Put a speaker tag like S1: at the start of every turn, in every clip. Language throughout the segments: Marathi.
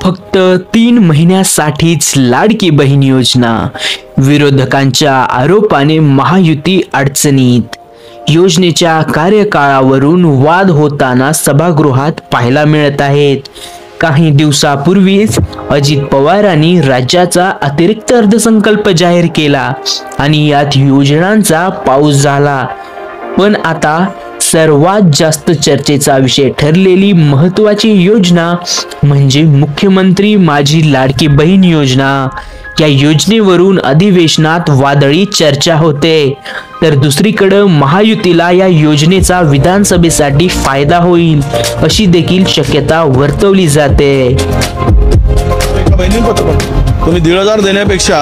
S1: फक्त 3 महिन्यासाठीच लाडकी बहीण योजना. विरोधकांच्या आरोपाने महायुती अडचणीत. योजनेच्या कार्यकाळावरून वाद होताना सभागृहात पाहायला मिळत आहेत. काही दिवसापूर्वीच अजित पवारांनी राज्याचा अतिरिक्त अर्थसंकल्प जाहीर केला आणि यात योजनांचा पाऊस झाला. पण आता सर्वात जास्त चर्चेचा विषय ठरलेली महत्त्वाची योजना म्हणजे मुख्यमंत्री माझी लाडकी बहीण योजना. या योजनेवरून अधिवेशनात वादळी चर्चा होते, तर दुसरीकडे महायुतीला या योजनेचा विधानसभेसाठी फायदा होईल अशी देखील शक्यता वर्तवली जाते.
S2: तुम्ही 1,500 देण्यापेक्षा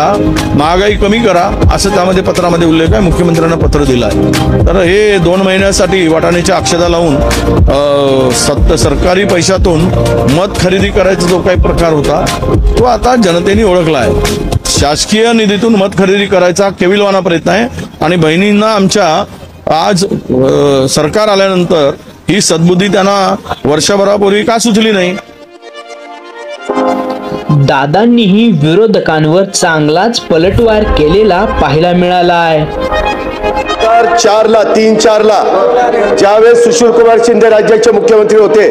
S2: महागाई कमी करा असं त्यामध्ये पत्रामध्ये उल्लेख आहे. मुख्यमंत्र्यांना पत्र दिलं आहे. तर हे 2 महिन्यासाठी वाटाण्याच्या अक्षता लावून सरकारी पैशातून मत खरेदी करायचा जो काही प्रकार होता तो आता जनतेने ओळखला आहे. शासकीय निधीतून मत खरेदी करायचा केविलवाना प्रयत्न आहे आणि बहिणींना आमच्या आज सरकार आल्यानंतर ही सद्बुद्धी त्यांना वर्षभरापूर्वी का सुचली नाही.
S1: दादांनीही विरोधकांवर चांगलाच पलटवार केलेला पाहायला मिळाला आहे.
S3: 3-4ला ज्यावेळेस सुशीलकुमार शिंदे राज्याचे मुख्यमंत्री होते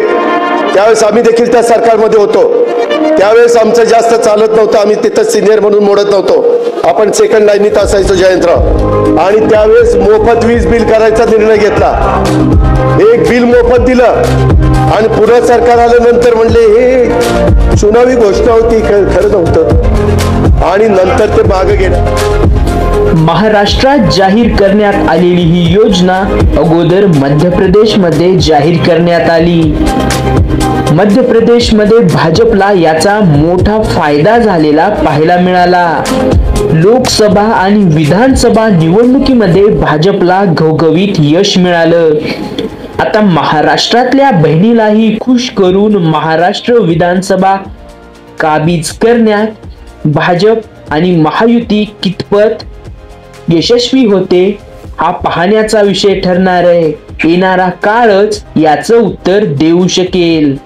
S3: त्यावेळेस आम्ही देखील त्या सरकारमध्ये होतो. त्यावेळेस आमचं जास्त चालत नव्हतं, आम्ही तिथं सिनियर म्हणून मोडत नव्हतो, आपण सेकंड लाईनीत असायचो जयंत्र. आणि त्यावेळेस मोफत वीज बिल करायचा निर्णय घेतला. एक बिल मोफत दिलं आणि पुन्हा सरकार आल्यानंतर म्हणले हे चुनावी घोषणा होती, खरं नव्हतं आणि नंतर ते मागे गेलं.
S1: महाराष्ट्रात जाहीर करण्यात आलेली ही योजना अगोदर मध्य प्रदेशमध्ये जाहीर करण्यात आली. मध्य प्रदेशमध्ये भाजपला याचा मोठा फायदा झालेला पाहायला मिळाला. लोकसभा आणि विधानसभा निवडणुकीमध्ये भाजपला घवघवीत यश मिळालं. आता महाराष्ट्रातल्या बहिणीलाही खुश करून महाराष्ट्र विधानसभा काबीज करण्यात भाजप आणि महायुती कितपत यशस्वी होते हा पाहण्याचा विषय ठरणार आहे. येणारा काळच याचं उत्तर देऊ शकेल.